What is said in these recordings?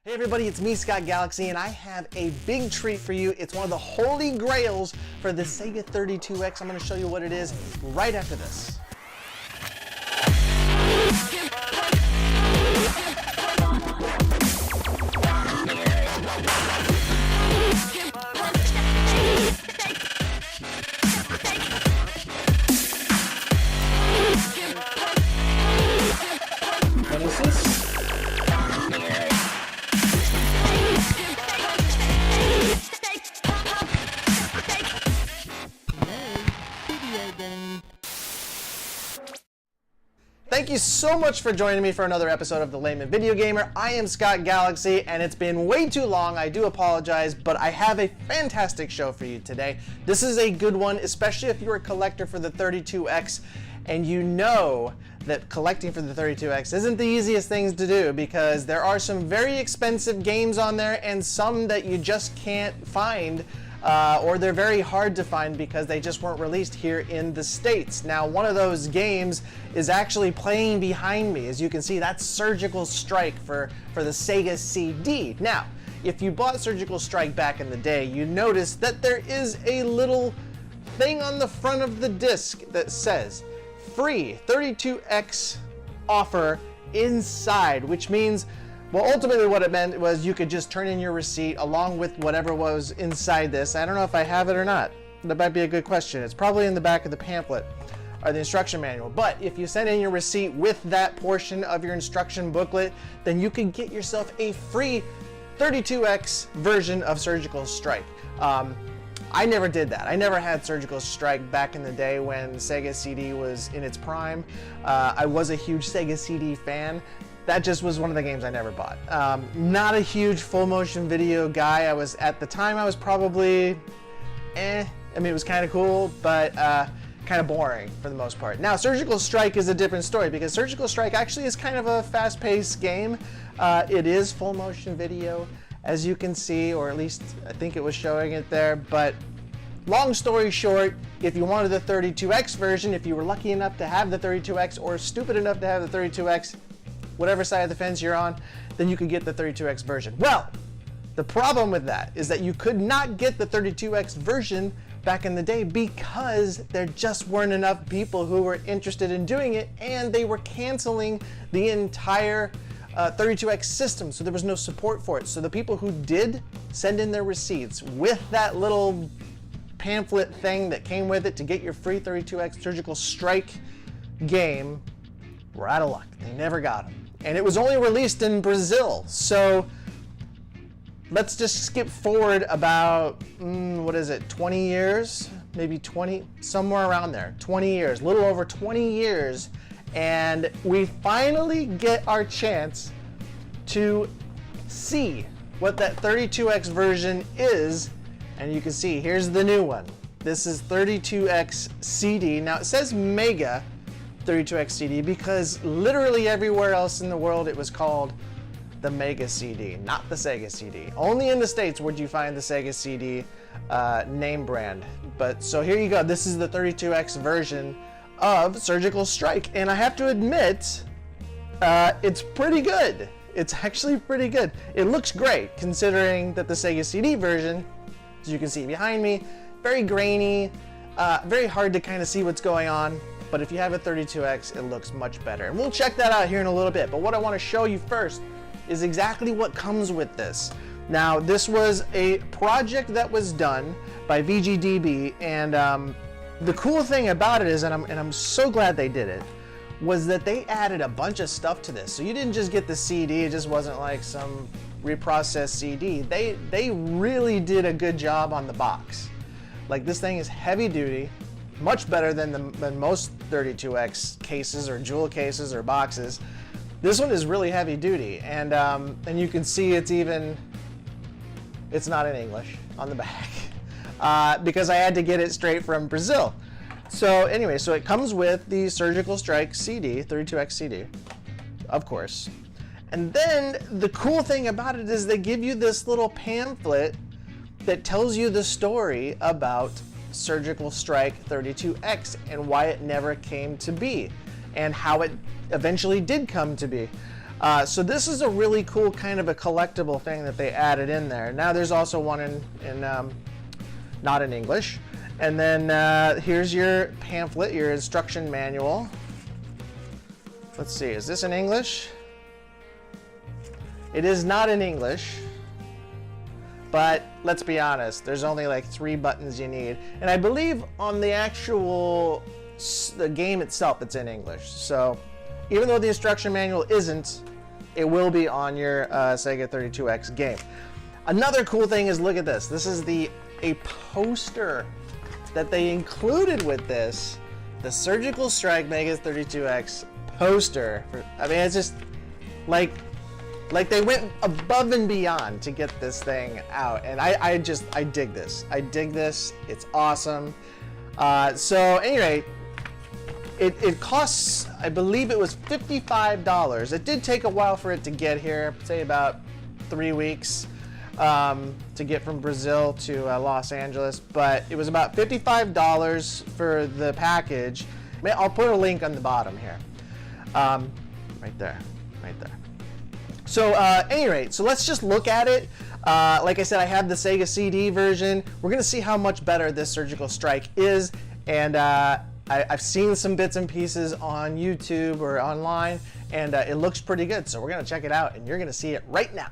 Hey everybody, it's me, Scott Galaxy, and I have a big treat for you. It's one of the holy grails for the Sega 32X. I'm going to show you what it is right after this. What is this? Thank you so much for joining me for another episode of The Layman Video Gamer. I am Scott Galaxy, and it's been way too long. I do apologize, but I have a fantastic show for you today. This is a good one, especially if you're a collector for the 32X, and you know that collecting for the 32X isn't the easiest things to do because there are some very expensive games on there and some that you just can't find. Or they're very hard to find because they just weren't released here in the States. Now, one of those games is actually playing behind me. As you can see, that's Surgical Strike for the Sega CD. Now, if you bought Surgical Strike back in the day, you notice that there is a little thing on the front of the disc that says free 32X offer inside, which means, well, ultimately what it meant was you could just turn in your receipt along with whatever was inside this. I don't know if I have it or not. That might be a good question. It's probably in the back of the pamphlet or the instruction manual. But if you send in your receipt with that portion of your instruction booklet, then you can get yourself a free 32X version of Surgical Strike. I never did that. I never had Surgical Strike back in the day when Sega CD was in its prime. I was a huge Sega CD fan. That just was one of the games I never bought. Not a huge full motion video guy. At the time I was probably, I mean, it was kind of cool, but kind of boring for the most part. Now, Surgical Strike is a different story because Surgical Strike actually is kind of a fast-paced game. It is full motion video, as you can see, or at least I think it was showing it there. But long story short, if you wanted the 32X version, if you were lucky enough to have the 32X or stupid enough to have the 32X, whatever side of the fence you're on, then you could get the 32X version. Well, the problem with that is that you could not get the 32X version back in the day because there just weren't enough people who were interested in doing it, and they were canceling the entire 32X system, so there was no support for it. So the people who did send in their receipts with that little pamphlet thing that came with it to get your free 32X Surgical Strike game were out of luck. They never got them. And it was only released in Brazil. So let's just skip forward about, 20 years? Maybe 20, somewhere around there. 20 years, a little over 20 years. And we finally get our chance to see what that 32X version is. And you can see, here's the new one. This is 32X CD. Now it says Mega 32X CD because literally everywhere else in the world it was called the Mega CD, not the Sega CD. Only in the States would you find the Sega CD name brand. But so here you go. This is the 32X version of Surgical Strike, and I have to admit, it's pretty good. It's actually pretty good. It looks great considering that the Sega CD version, as you can see behind me, very grainy, very hard to kind of see what's going on. But if you have a 32X, it looks much better. And we'll check that out here in a little bit. But what I want to show you first is exactly what comes with this. Now, this was a project that was done by VGDB, and the cool thing about it is, and I'm so glad they did it, was that they added a bunch of stuff to this. So you didn't just get the CD, it just wasn't like some reprocessed CD. They really did a good job on the box. Like, this thing is heavy duty, much better than most 32X cases or jewel cases or boxes. This one is really heavy duty, and you can see it's not in English on the back because I had to get it straight from Brazil. So anyway, so it comes with the Surgical Strike CD, 32X CD, of course. And then the cool thing about it is they give you this little pamphlet that tells you the story about Surgical Strike 32X and why it never came to be and how it eventually did come to be. So this is a really cool kind of a collectible thing that they added in there. Now there's also one in not in English. And then here's your pamphlet, your instruction manual. Let's see, is this in English? It is not in English, but let's be honest, there's only like 3 buttons you need. And I believe on the actual the game itself it's in English. So even though the instruction manual isn't, it will be on your Sega 32X game. Another cool thing is, look at this. This is a poster that they included with this, the Surgical Strike Mega 32X poster. I mean, it's just like they went above and beyond to get this thing out, and I dig this. I dig this. It's awesome. So anyway, it costs, I believe it was $55. It did take a while for it to get here, say about 3 weeks. To get from Brazil to Los Angeles, but it was about $55 for the package. I'll put a link on the bottom here, right there. So anyway, so let's just look at it. Like I said, I have the Sega CD version. We're gonna see how much better this Surgical Strike is, and I've seen some bits and pieces on YouTube or online, and it looks pretty good. So we're gonna check it out, and you're gonna see it right now.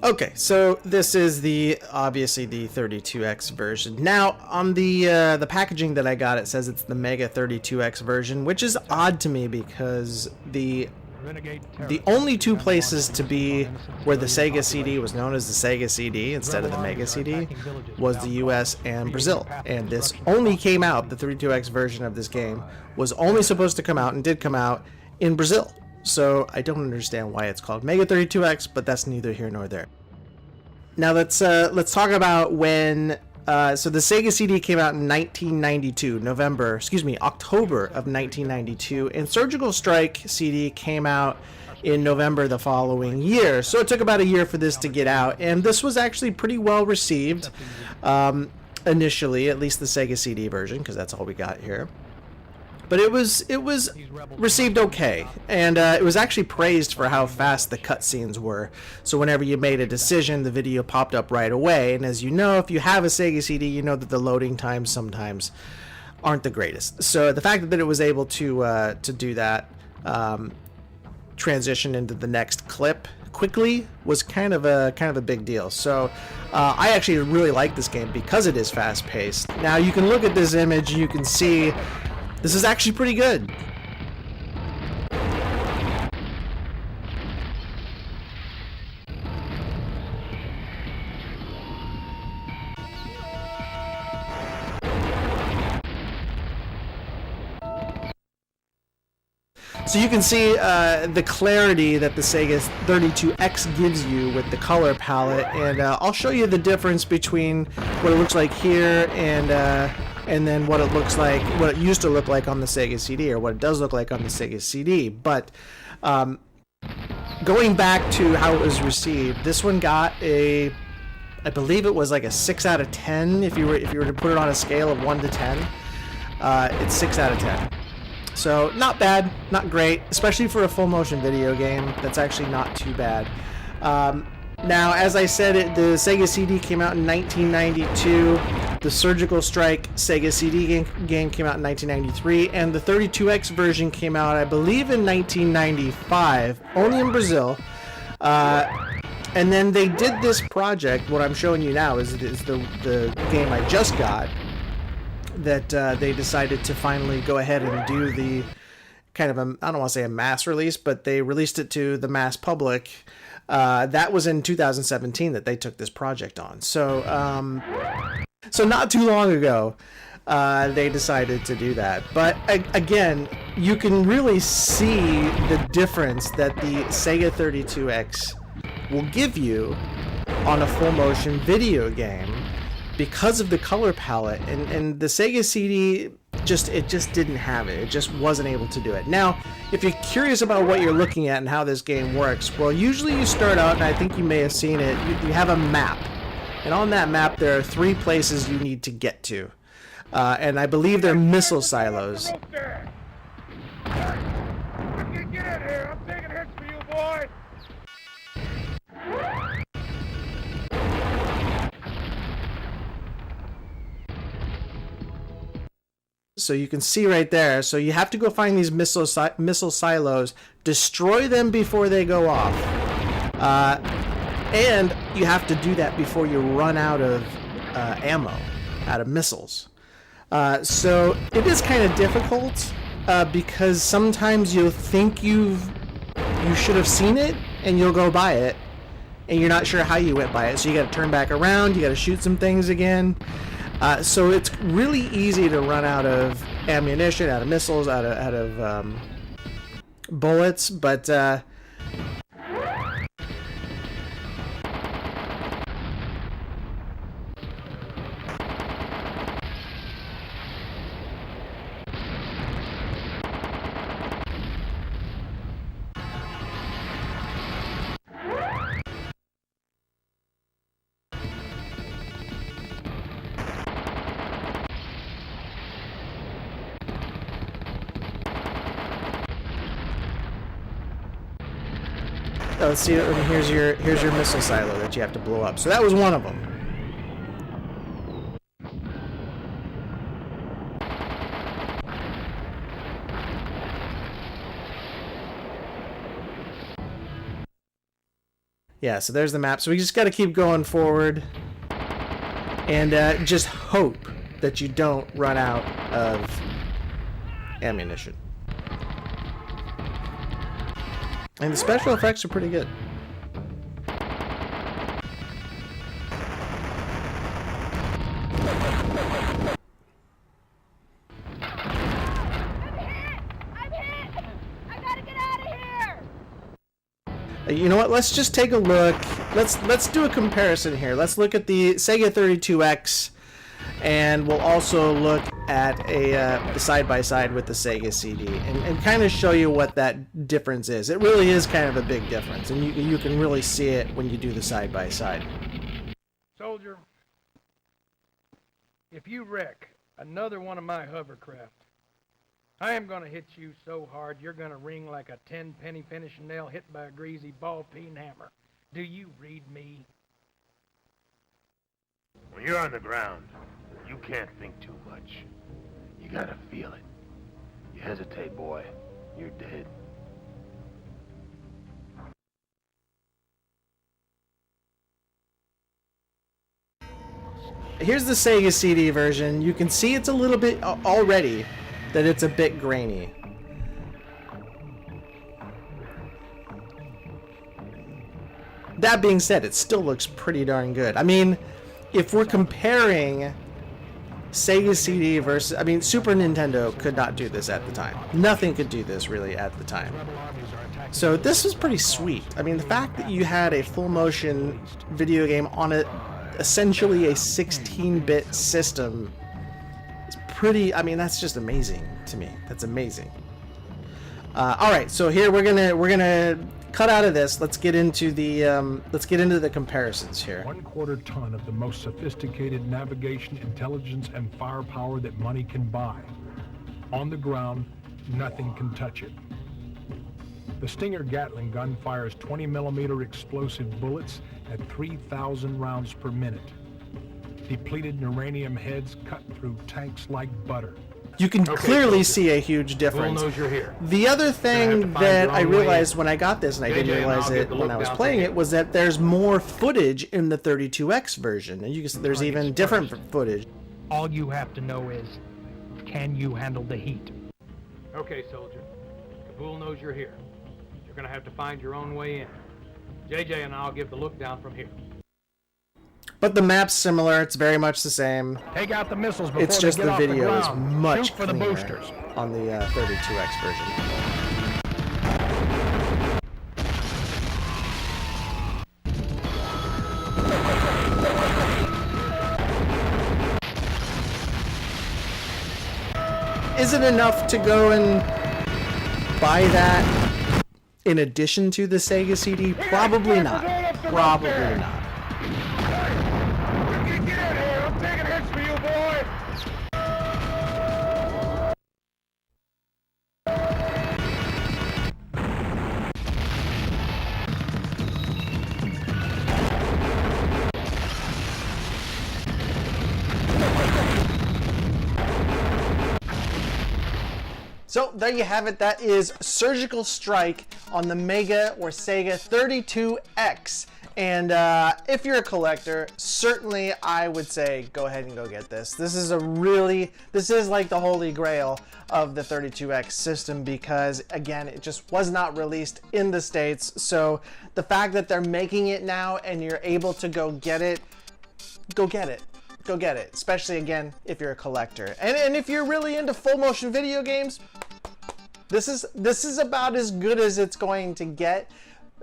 Okay, so this is obviously the 32X version. Now, on the packaging that I got, it says it's the Mega 32X version, which is odd to me because the only 2 places to be where the Sega CD was known as the Sega CD instead of the Mega CD was the US and Brazil. And this only came out, the 32X version of this game was only supposed to come out, and did come out, in Brazil. So I don't understand why it's called Mega 32X, but that's neither here nor there. Now let's talk about when. So the Sega CD came out in 1992, October of 1992, and Surgical Strike CD came out in November the following year. So it took about a year for this to get out, and this was actually pretty well received initially, at least the Sega CD version, because that's all we got here. But it was received okay, and it was actually praised for how fast the cutscenes were. So whenever you made a decision, the video popped up right away. And as you know, if you have a Sega CD, you know that the loading times sometimes aren't the greatest. So the fact that it was able to do that, transition into the next clip quickly, was kind of a big deal. So I actually really like this game because it is fast-paced. Now you can look at this image, and you can see. This is actually pretty good. So you can see the clarity that the Sega 32X gives you with the color palette, and I'll show you the difference between what it looks like here and then what it looks like, what it used to look like on the Sega CD, or what it does look like on the Sega CD. But going back to how it was received, this one got I believe it was like a 6 out of 10. If you were to put it on a scale of 1 to 10, it's 6 out of 10. So not bad, not great, especially for a full motion video game. That's actually not too bad. Now, as I said, the Sega CD came out in 1992. The Surgical Strike Sega CD game came out in 1993, and the 32X version came out, I believe, in 1995, only in Brazil. And then they did this project. What I'm showing you now is the game I just got, that they decided to finally go ahead and do the kind of I don't want to say a mass release, but they released it to the mass public. That was in 2017 that they took this project on. So not too long ago, they decided to do that. But again, you can really see the difference that the Sega 32X will give you on a full motion video game because of the color palette, and the Sega CD just didn't have it. It just wasn't able to do it. Now, if you're curious about what you're looking at and how this game works, well, usually you start out, and I think you may have seen it, you have a map. And on that map, there are 3 places you need to get to. And I believe they're missile silos. Get in here! I'm taking hits for you, boy! So you can see right there. So you have to go find these missile silos, destroy them before they go off, and you have to do that before you run out of ammo, out of missiles. So it is kind of difficult because sometimes you'll think you should have seen it, and you'll go by it, and you're not sure how you went by it. So you got to turn back around. You got to shoot some things again. So it's really easy to run out of ammunition, out of missiles, out of bullets, but let's see. Here's your missile silo that you have to blow up. So that was one of them. Yeah. So there's the map. So we just got to keep going forward, and just hope that you don't run out of ammunition. And the special effects are pretty good. You know what? Let's just take a look. Let's do a comparison here. Let's look at the Sega 32X, and we'll also look at a side-by-side with the Sega CD, and kind of show you what that difference is. It really is kind of a big difference, and you can really see it when you do the side-by-side. Soldier, if you wreck another one of my hovercraft, I am going to hit you so hard you're going to ring like a 10-penny finishing nail hit by a greasy ball-peen hammer. Do you read me? When you're on the ground, you can't think too much. You gotta feel it. You hesitate, boy, you're dead. Here's the Sega CD version. You can see it's a little bit already that it's a bit grainy. That being said, it still looks pretty darn good. I mean, if we're comparing Sega CD versus, I mean, Super Nintendo could not do this at the time. Nothing could do this really at the time. So this was pretty sweet. I mean, the fact that you had a full motion video game on essentially a 16-bit system is pretty, I mean, that's just amazing to me. That's amazing. All right, so here we're gonna cut out of this. Let's get into the comparisons here. 1/4 ton of the most sophisticated navigation, intelligence, and firepower that money can buy. On the ground, nothing can touch it. The Stinger Gatling gun fires 20mm explosive bullets at 3,000 rounds per minute. Depleted uranium heads cut through tanks like butter. You can clearly see a huge difference. Knows you're here. The other thing that I realized when I got this, and I didn't realize it when I was playing it, was that there's more footage in the 32X version, and there's even different footage. All you have to know is, can you handle the heat? Okay, soldier. Kabul knows you're here. You're gonna have to find your own way in. JJ and I'll give the look down from here. But the map's similar. It's very much the same. Take out the missiles before It's just they get the off video the is ground. much Shoot for the cleaner boosters. on the 32X version. Is it enough to go and buy that in addition to the Sega CD? Probably not. Probably not. Get in here! I'm taking hits for you, boy! So there you have it. That is Surgical Strike on the Mega or Sega 32X. And if you're a collector, certainly I would say go ahead and go get this. This is like the holy grail of the 32X system because, again, it just was not released in the States. So the fact that they're making it now and you're able to go get it, go get it. Go get it, especially, again, if you're a collector. And if you're really into full motion video games, this is about as good as it's going to get.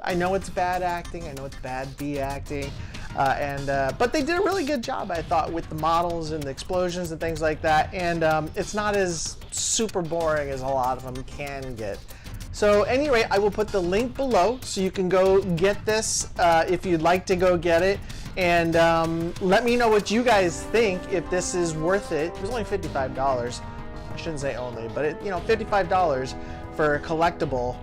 I know it's bad acting, I know it's bad B acting, but they did a really good job, I thought, with the models and the explosions and things like that, and it's not as super boring as a lot of them can get. So anyway, I will put the link below so you can go get this if you'd like to go get it, and let me know what you guys think, if this is worth it. It was only $55. I shouldn't say only, but $55 for a collectible.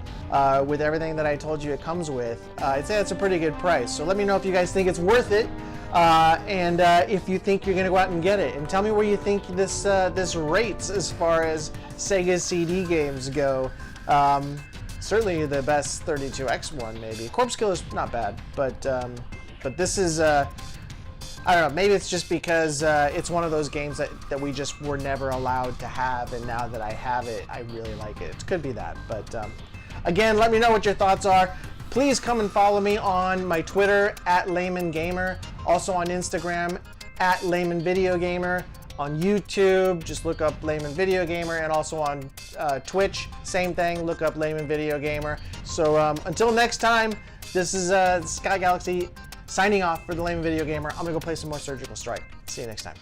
With everything that I told you it comes with, I'd say that's a pretty good price. So let me know if you guys think it's worth it, and if you think you're gonna go out and get it. And tell me where you think this rates as far as Sega CD games go. Certainly the best 32X one, maybe. Corpse Killer's not bad, but this is I don't know, maybe it's just because it's one of those games that we just were never allowed to have, and now that I have it, I really like it. It could be that, but again, let me know what your thoughts are. Please come and follow me on my Twitter, @LaymanGamer, also on Instagram, @LaymanVideoGamer, on YouTube, just look up Layman Video Gamer, and also on Twitch, same thing, look up Layman Video Gamer. So until next time, this is Sky Galaxy signing off for the Layman Video Gamer. I'm gonna go play some more Surgical Strike. See you next time.